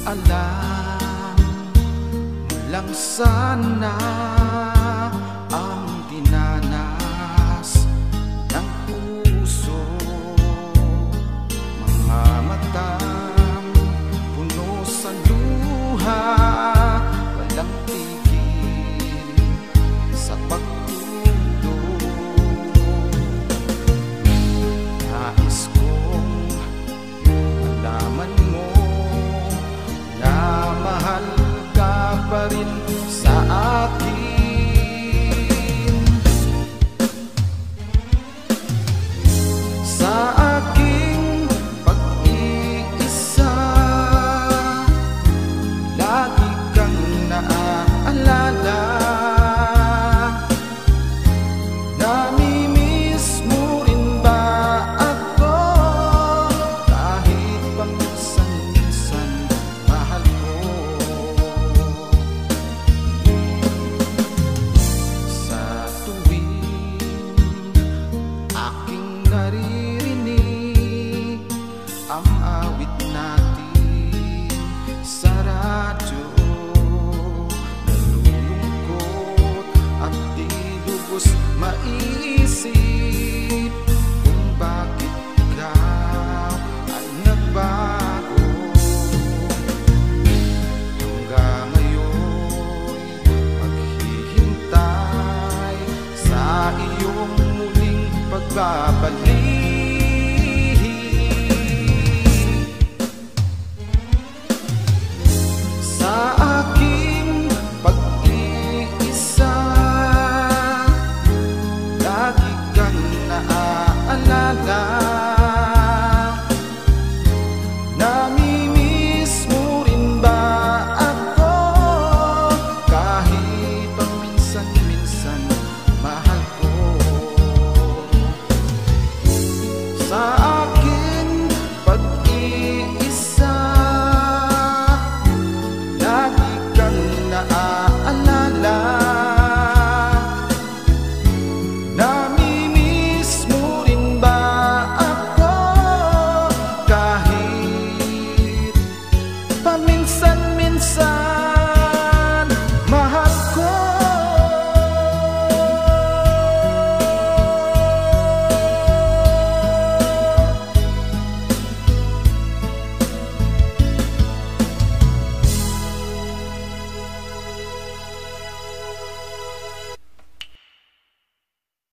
Alam mo lang sana ang dinanas ng puso, mga matang puno sa luha, walang tigil sa pagtulog. Nais kong malaman mo na mahal ka pa rin sa akin, sa aking pag-iisa. Lagi kang naaalala, namimiss mo rin ba ako? Kahit paminsan-minsan mahal ko. Sa tuwing aking naririnig ang awit natin sa radyo, nalulungkot at di lubos maisip kung bakit ikaw ay nagbago. Hanggang ngayon maghihintay sa iyong muling pagbabalik. Sa aking pag-iisa, lagi kang naaalala, namimiss mo rin ba ako? Kahit paminsan-minsan mahal ko. Sa aking pag-iisa, lagi kang naaalala, namimiss mo rin ba ako? Kahit paminsan-minsan